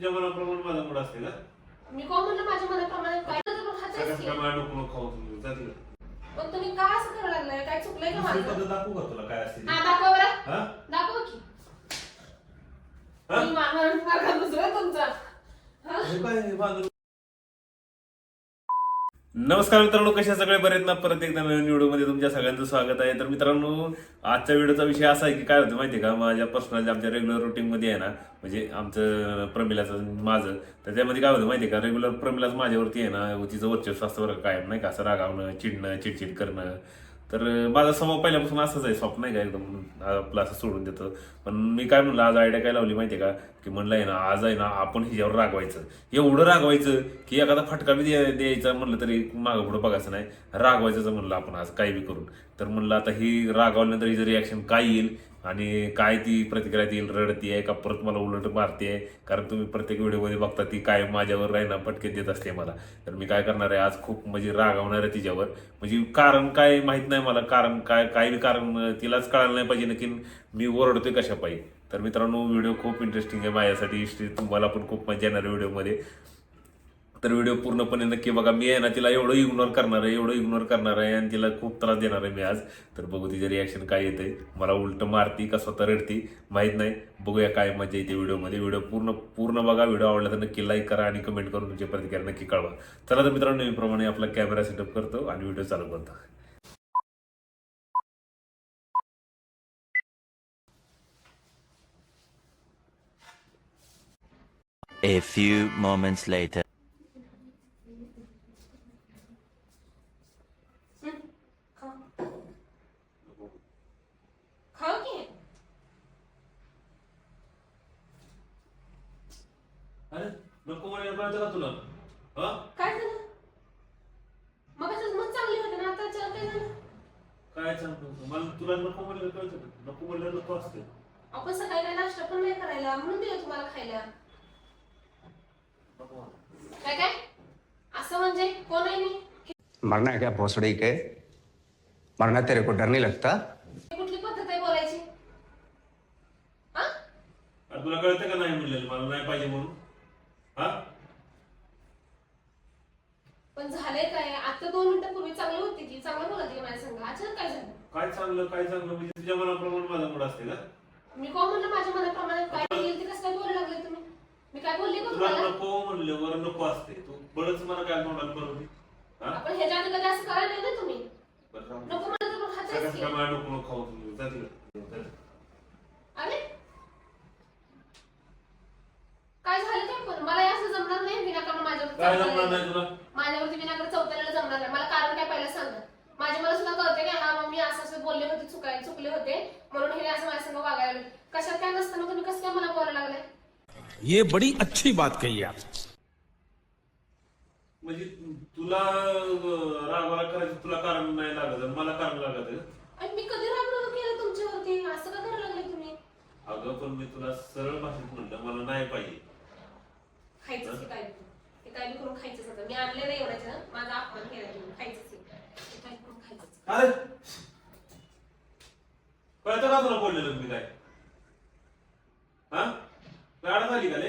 तुझ्या मनाप्रमाणे माझा मूड असते का? मी कोण म्हणलं माझ्या मनाप्रमाणे काय तर खातेच की. सगळ्या नको खाऊ तुम्ही जा तिकडे. पण तुम्ही का असं करायला लागलाय? काय चुकलंय का दुसरी माझं? पद्धत दाखवू का तुला काय असते ते? हा दाखवा बरं. हा? दाखवा की. हा? मी मानवर फारका दुसरा तुमचा. हा? हे काय हे बांधून? नमस्कार मित्रांनो, कशा सगळे बरे आहेत ना? परत एकदा नवीन व्हिडिओमध्ये तुमच्या सगळ्यांचं स्वागत आहे. तर मित्रांनो, आजच्या व्हिडिओचा विषय असा आहे की काय होतं माहिती आहे का, माझ्या पर्सनल आमच्या रेग्युलर रुटीनमध्ये आहे ना, म्हणजे आमचं प्रमिलाचं माझं, तर त्यामध्ये काय होतं माहिती आहे का, रेग्युलर प्रमिलाच माझ्यावरती आहे ना, तिचं वर्चस्व असतं बरं कायम, नाही का, असं रागावणं, चिडणं, चिडचिड करणं. तर माझा स्वभाव पहिल्यापासून असंच आहे, सॉफ्ट नाही का एकदम आपलं असं सोडून देतं. पण मी काय म्हणलं, आज आयडिया काय लावली माहिती आहे का, की म्हणलं आहे ना, आज आहे ना आपण हिच्यावर रागवायचं, एवढं रागवायचं की एखादा फटका बी द्यायचा म्हणलं तरी मागं पुढं बघायचं नाही, रागवायचं म्हणलं आपण आज काही बी करून. तर म्हणलं आता ही रागवल्यानंतर हिचं रिॲक्शन काय येईल आणि काय ती प्रतिक्रिया येईल, रडती आहे का परत मला उलट मारते, कारण तुम्ही प्रत्येक व्हिडिओमध्ये बघता ती काय माझ्यावर आहे ना फटके देत असते मला. तर मी काय करणार आहे आज, खूप म्हणजे रागवणार आहे तिच्यावर, म्हणजे कारण काय माहित नाही मला, कारण काय काय बी कारण तिलाच कळायला नाही पाहिजे नक्की मी ओरडतोय कशा पाहिजे. तर मित्रांनो, व्हिडिओ खूप इंटरेस्टिंग आहे माझ्यासाठी, हिस्ट्री तुम्हाला पण खूप मजा येणार आहे व्हिडिओमध्ये. तर व्हिडिओ पूर्णपणे नक्की बघा. मी आहे ना तिला एवढं इग्नोर करणार आहे, एवढं इग्नोर करणार आहे आणि तिला खूप त्रास देणार आहे मी आज. तर बघू तिचे रिॲक्शन काय येते, मला उलट मारती का स्वतः रडती माहीत नाही. बघूया काय मजा येते व्हिडिओमध्ये. व्हिडिओ पूर्ण बघा. व्हिडिओ आवडला तर नक्की लाईक करा आणि कमेंट करून तुमची प्रतिक्रिया नक्की कळवा. चला तर मित्रांनो, नेहमीप्रमाणे आपला कॅमेरा सेटअप करतो आणि व्हिडिओ चालू करतो. A few moments later. खाऊ. खाऊ की. अरे नको म्हणायला कळतं का तुला? हा? काय झालं? मग असं मग चांगली होते ना, आता अचानक काय झालं? काय सांगतो मला, तुला नको म्हणायला कळतं का? नको म्हणायला नको असते. आपण सकाळी काय नाश्ता पण नाही करायला, म्हणून दिलं तुम्हाला खायला. काय काय असं म्हणजे कोण आहे मी? मरना है क्या भोसड़ी के? मरना तेरे को डर नहीं लगता? ही कुठली पद्धत आहे बोलायची? हा? अरे तुला कळतं का नाही म्हणलेलं मला नाही पाहिजे म्हणून? हा? पण झालंय काय? आता 2 मिनिटांपूर्वी चांगली होती की, चांगलं बोलत होती माझ्या संग, अचानक काय झालं? काय चांगलं म्हणजे तुझ्या मनाप्रमाणे माझा मूड असते का? मी कोण म्हणलं माझ्या मनाप्रमाणे काय येईल ते कसं काय बोलायला लागले तुम्ही? मी काय बोलले का तुला तुम्हाला? नको म्हणल्यावर नको असते, तू बळच मला काय तोंडाला बनवली. हा? आपण ह्याच्या आधी कधी असं करायला नाही ना तुम्ही. बरं राहू दे. नको म्हणलं तर खातेच की. सगळ्या प्रमाणे नको खाऊ तुम्ही जा तिकडे. अरे काय झालं काय? पण मला हे असं जमणार नाही विनाकारण काय जमणार नाही तुला? माझ्यावरती विनाकारण चौथ्याला जमणार नाही. मला कारण काय पहिलं सांगा. मला सुद्धा कळते की हा मम्मी असं असं बोलले होते, चुकले होते म्हणून हे असं माझ्या संग वागायला लागले. कशात काय नसताना तुम्ही कसं काय मला बोलायला लागले? ये बड़ी अच्छी बात कही आप. म्हणजे तुला रागवाला करायचं तुला कारण नाही लागत आणि मला कारण लागत आहे. आणि मी कधी रागवलं केलं तुमच्यावरती? असं का करायला लागले तुम्ही? अगं पण मी तुला सरळ भाषेत म्हणलं मला नाही पाहिजे. खायचंच की काय बी. ते काय बी करून खायचंच होतं. मी आणले नाही एवढ्याचं, माझा अपमान केला तुम्ही. खायचंच की. ते काय करून खायचंच. अरे कळतं का तुला बोललेलं मी काय? हा? गाडा झाली का ले?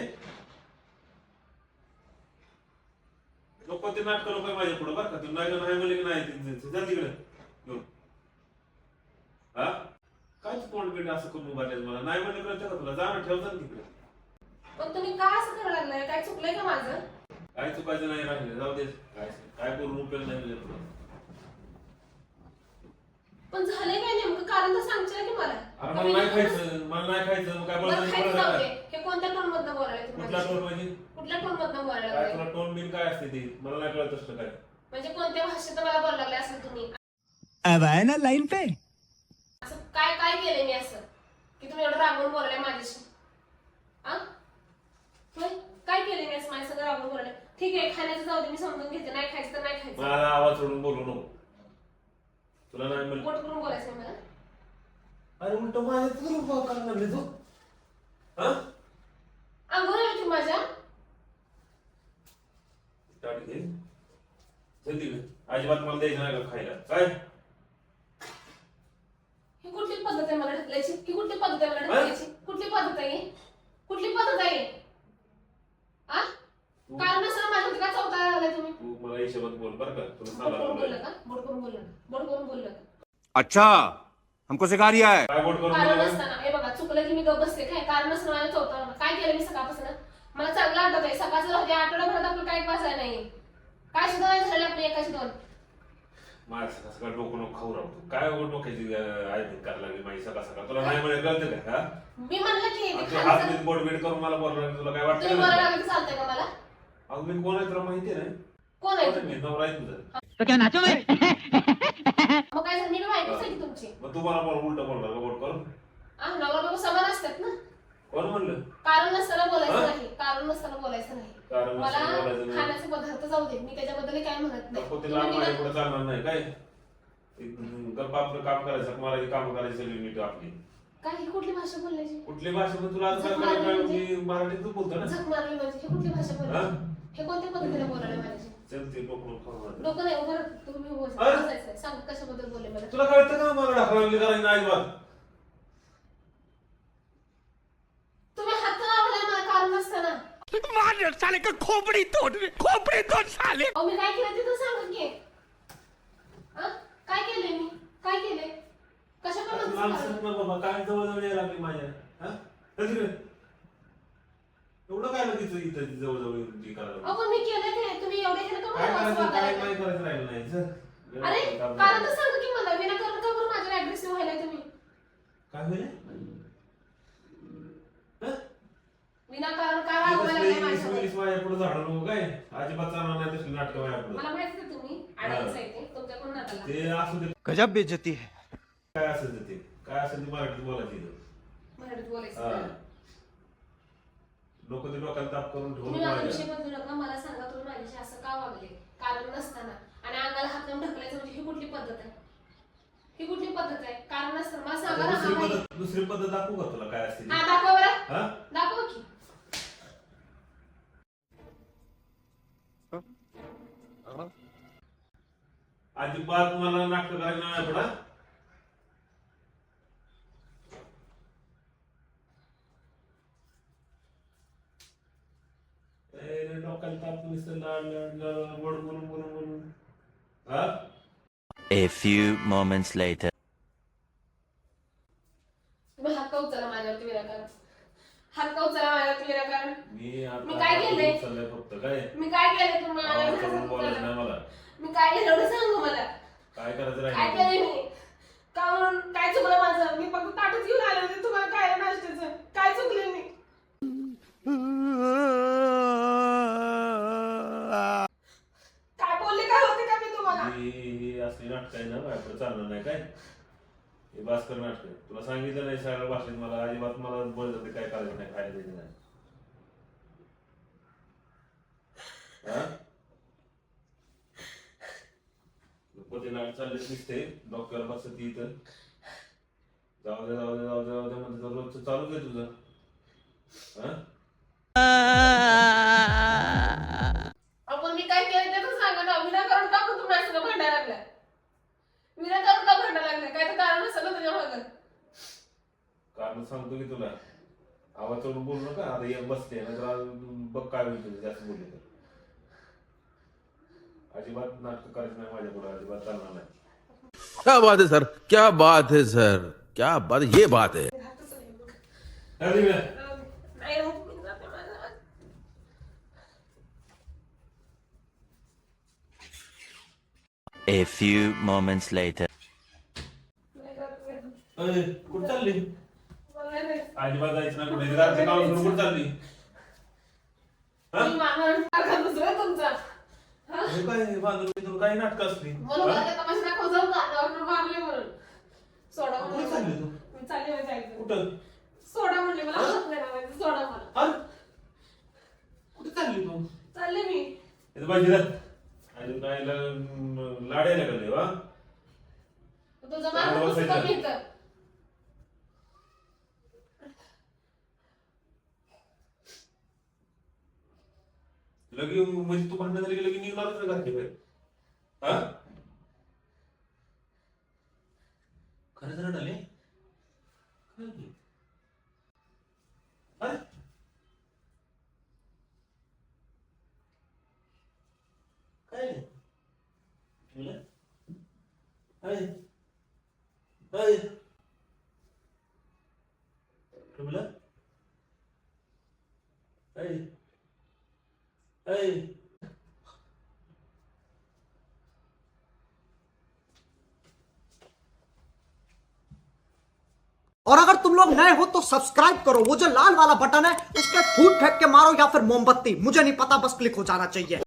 नको ते नाटकं नको माझ्या पुढं बरं का, तू नाही म्हणले की नाही जा तिकडे घेऊन. हा? काय तोंड बिंड असं करून उभारलेस मला? नाही म्हणले कळतं का तुला? जा ना, ठेव जा ना तिकडे. पण तुम्ही का असं करायला लागलाय? काय चुकलंय का माझं? काय चुकायचं नाही राहिले, जाऊ दे. काय करून उपयोग नाही मिळेल तुला. पण झालंय काय नेमकं? कारण तर सांगशील की मला. अरे मला नाही खायचं, मला नाही खायचं, मग काय बरं, खायचं जाऊ दे. बोलायचं? हे कोणत्या टोन मधनं बोलायला तुम्ही कुठला माझ्याशी? टोन म्हणजे? कुठल्या टोन मधनं बोलायला काय लागलाय? तुला टोन बिन काय असते ते मला नाही कळत असतं काय. म्हणजे कोणत्या भाषेत मला बोलायला लागले असं तुम्ही? अब आए ना लाइन पे. असं काय काय केलंय मी असं की तुम्ही एवढं रागवून बोलायला माझ्याशी? आ? होय? काय केलंय मी असं माझ्या सगळं रागवून बोलायला? ठीक आहे, खाण्याचं जाऊ दे, मी समजून घेते. नाही खायचं तर नाही खायचं. मला आवाज सोडून बोलू नको. तुला नाही म्हणलं. पोट करून बोलायचं मला. अरे उलट माझ्या तुला भाव करायला लागले तू. हा? अंघोळ आहे माझ्या. स्टार्ट घे. चल तिकडे. अजिबात मला द्यायचं नाही का खायला? काय? ही कुठली पद्धत आहे मला ढकलायची? ही कुठली पद्धत आहे मला ढकलायची? कुठली पद्धत आहे? कुठली पद्धत आहे? हिशोबात बोल बरं का, तुला बोट करून सांगायला बोललं का? बोट करून बोललं का? बोट करून बोललं का? अच्छा हमको सिखा रिया है काय बोट करून कारण बोलला? नसताना हे बघा, चुकलं की मी गप्प बसते. काय कारण नसताना माझ्या चौथा काय केलं मी सकाळपासून? मला चांगलं आठवत आहे. सकाळचं राहते, आठवड्याभरात आपलं काही वाचायला नाही. काय सुद्धा नाही झालं आपली एकाच दोन. माझं सकाळ सकाळ डोकं नको खाऊ राहतो. काय डोक्याची आयडिया करायला लागली माझी सकाळ सकाळ. तुला नाही म्हणे कळतं का? हा? मी म्हणलं की ते तू हात खायचं. बीत बोट बीट करून मला बोलला, तुला काय वाटतं तुम्ही का? मला लागलं की चालतंय का मला? अहो मी कोण आहे तुला माहिती आहे ना? कोण आहे कोण आहे तुम्ही? मी? नवरा आहे तुझा. मग काय झालं? मी बायकोच आहे की तुमची. मग तू मला बोल उलट बोलणार का बोट करून? नवरा बायको समान असतात ना. कोण म्हणलं? कारण नसताना बोलायचं हा? नाही. कारण नसताना बोलायचं नाही. कारण मला नसताना बोलायचं नाही. खाण्याचे पदार्थ जाऊ दे, मी त्याच्याबद्दल काय म्हणत नाही. नको ते लाड माझ्या पुढे चालणार नाही काय? गप्पा आपलं काम करायचं, मला काम करायची सगळी नीट आपली. काय ही कुठली भाषा बोलायची? कुठली भाषा पण तुला आज झक काय मारली कळलं? म्हणजे? मी मराठीत तू बोलतो ना. झक मारली म्हणजे हे कुठली भाषा हा? बोलायची? हे कोणत्या पद्धतीने बोलायला माझ्याशी? चल ते डोकं नको खाऊ माझं. डोकं नाही उभं तुम्ही अरे? बोलायचं. सांग कशाबद्दल बोलले मला? तुला कळतं का मला ढकलावली करायची नाही अजिबात? तुम्ही हात लावलाय मला कारण नसताना. मार साले का खोपड़ी तोड़ साले अहो मी काय केलं ते तर सांगा की. हा? काय केलंय मी? काय केलंय? कशा मला पद्धतीने सांग ना बाबा, काय जवळजवळ यायला लागली माझ्या? हा? चल तिकडे. एवढं काय लगेच इथं जवळजवळ येऊन ती करायला? अहो पण मी केलंय ते. तुम्ही एवढे केलं का काय मला असं करायचं काय वागायला नाही लागलं? करायचं राहिलं नाही. चल. अरे काम कारण कर. तर सांगा की मला. विनाकारण का बरं माझ्यावर अग्रेसिव्ह व्हायलाय तुम्ही? काय होईल? विनाकारण का रागवायला लागलाय माझ्यावर? इंग्लिश माझ्या पुढे झाडू नको काय? अजिबात चालणार नाही तसली नाटकं माझ्या पुढे. मला माहिती आहे तुम्ही अडायचं आहे ते तुमच्याकडून नाताला. ते असू दे, गजब बेइज्जती है काय असेल ते काय असेल ते मराठीत बोलायची. मराठीत बोलायचं हा. ना. डोकं ते डोक्याला ताप करून ठेवून तुम्ही माझा माझ्या. विषय बदलू नका. मला सांगा तुम्ही माझ्याशी असं का वागले कारण नसताना? आणि अंगाला हात लावून ढकलायचं म्हणजे ही कुठली पद्धत आहे? ही कुठली पद्धत आहे? कारण नसताना मला सांगा ना. दुसरी पद्धत दाखवू का तुला काय असते ती? हा दाखवा बरं. हा? दाखवा की. अजिबात मला नाटक करायला नाही पडा. डोक्याला ताप नुसतं लाड लाड लाड गोड बोलून बोलून बोलून. हा? A few moments later. तुम्ही हात का उचला माझ्यावरती विनाकारण? हात का उचला माझ्यावरती विनाकारण? मी आता मी काय केलंय? चाललंय फक्त काय मी काय केलं तुम्ही आवाज माझ्यावरती करून हात बोलायचं उचलला? नाही मला. मी काय केलं एवढं सांगू मला? काय करायचं काय राहिलं? केलंय मी? का म्हणून काय चुकलं माझं? मी फक्त ताटच घेऊन आले होते तुम्हाला काय नाश्त्याचं. काय चुकले मी? काय बोलले काय होते का मी तुम्हाला? ही असली नाटक आहे ना बायको चालणार नाही काय? हे भास्कर नाटक आहे. तुला सांगितलं नाही सगळ्या भाषेत मला अजिबात मला बोल जाते काय करायचं नाही खायला द्यायचं नाही. हा? नको ते नाटक चालले दिसते डॉक्टर बसत इथं. जाऊ दे जाऊ दे जाऊ दे जाऊ दे म्हणजे रोजचं चालूच आहे तुझं. हा? आपण मी काय केलं ते तर सांगा ना. विनाकारण का पण तुम्ही असं भांडायला लागलाय? विनाकारण का भांडायला लागलाय? काय तर कारण असेल ना तुझ्या मागं. कारण सांगतो की तुला आवाज चढून बोलू नका. आता एक बसते ना तर बघ काय होईल तुझं जास्त बोलले तर. अजिबात नाटक करायचं नाही माझ्या पुढे. अजिबात चालणार नाही. क्या बात है सर क्या बात है सर क्या बात ये बात है राहतच नाही बघ. अरे बे. नाही राहत मी जाते माझं. A few moments later. नाही राहत मी. अरे, कुठं चालली? मला नाही राहायचं. अजिबात जायचं ना कुठे. घरचे काम सोडून कुठं चालली? हा? मी मानवून टाका दुसरं तुमचा. हा? हे काय बांधून बिंधून काही नाटक असली? म्हणून मला त्या तमाशा दाखव जाऊ का? डॉक्टर मारले म्हणून. सोडा कुठे म्हणून. चालली तू? मी चालले माझ्या आईकडे. कुठं? सोडा म्हणले मला आवडत नाही ना माझं. सोडा मला. हा? कुठे चालली तू? चालले मी. इथं पाहिजे आणि काय लाडायला का देवा? तुझं मागं कसं कमी येतं? लगे म्हणजे तू भांडण झाली की लगे निघणारच ना घरचे बाहेर. हा? खरंच रडाले? काय झालं? अरे? काय? और अगर तुम लोग नए हो तो सब्सक्राइब करो, वो जो लाल वाला बटन है उस पर फूट फेंक के मारो या फिर मोमबत्ती, मुझे नहीं पता, बस क्लिक हो जाना चाहिए।